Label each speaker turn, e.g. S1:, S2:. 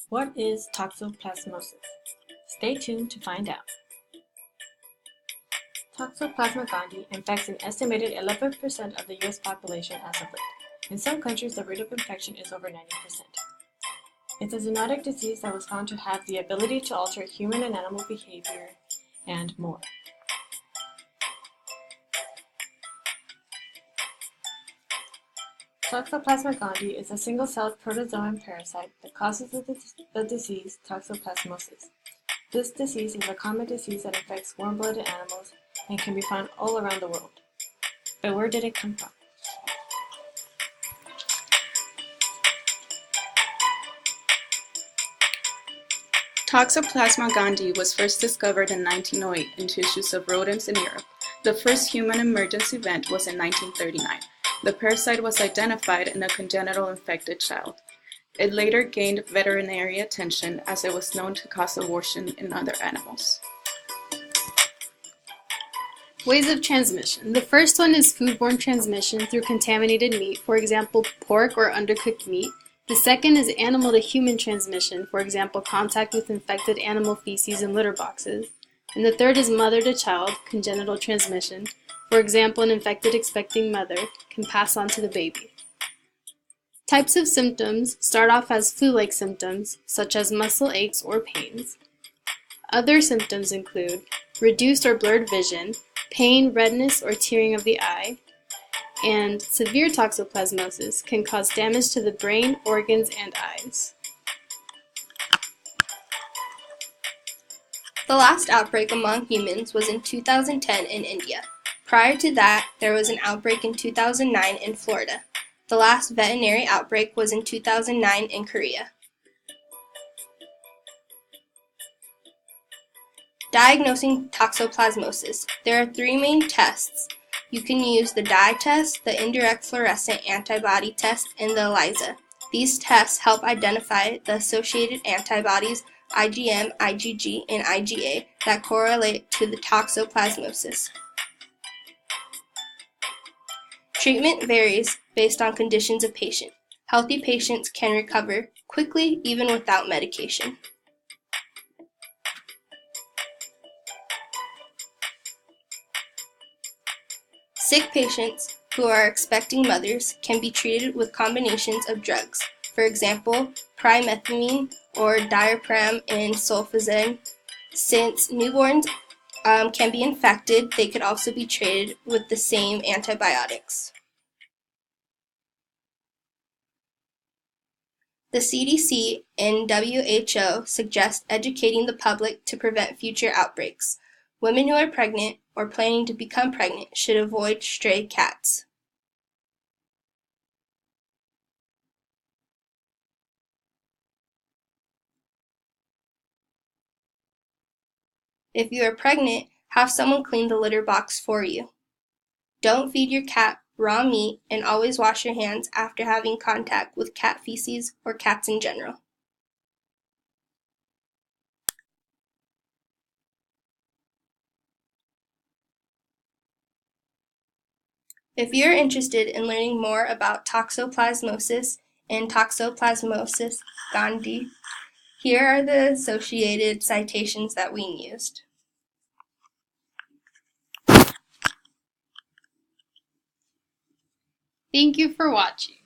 S1: What is toxoplasmosis? Stay tuned to find out. Toxoplasma gondii infects an estimated 11% of the U.S. population as of late. In some countries, the rate of infection is over 90%. It's a zoonotic disease that was found to have the ability to alter human and animal behavior and more. Toxoplasma gondii is a single-celled protozoan parasite that causes the disease toxoplasmosis. This disease is a common disease that infects warm-blooded animals and can be found all around the world. But where did it come from?
S2: Toxoplasma gondii was first discovered in 1908 in tissues of rodents in Europe. The first human emergence event was in 1939. The parasite was identified in a congenital infected child. It later gained veterinary attention as it was known to cause abortion in other animals.
S3: Ways of transmission. The first one is foodborne transmission through contaminated meat, for example, pork or undercooked meat. The second is animal to human transmission, for example, contact with infected animal feces and litter boxes. And the third is mother to child, congenital transmission. For example, an infected expecting mother can pass on to the baby. Types of symptoms start off as flu-like symptoms, such as muscle aches or pains. Other symptoms include reduced or blurred vision, pain, redness, or tearing of the eye, and severe toxoplasmosis can cause damage to the brain, organs, and eyes.
S4: The last outbreak among humans was in 2010 in India. Prior to that, there was an outbreak in 2009 in Florida. The last veterinary outbreak was in 2009 in Korea. Diagnosing toxoplasmosis. There are three main tests. You can use the dye test, the indirect fluorescent antibody test, and the ELISA. These tests help identify the associated antibodies IgM, IgG, and IgA that correlate to the toxoplasmosis. Treatment varies based on conditions of patient. Healthy patients can recover quickly even without medication. Sick patients who are expecting mothers can be treated with combinations of drugs, for example, primethamine or diapram and sulfasen. Since newborns can be infected, they could also be treated with the same antibiotics. The CDC and WHO suggest educating the public to prevent future outbreaks. Women who are pregnant or planning to become pregnant should avoid stray cats. If you are pregnant, have someone clean the litter box for you. Don't feed your cat raw meat, and always wash your hands after having contact with cat feces or cats in general. If you're interested in learning more about toxoplasmosis and Toxoplasmosis gondii, here are the associated citations that we used.
S3: Thank you for watching.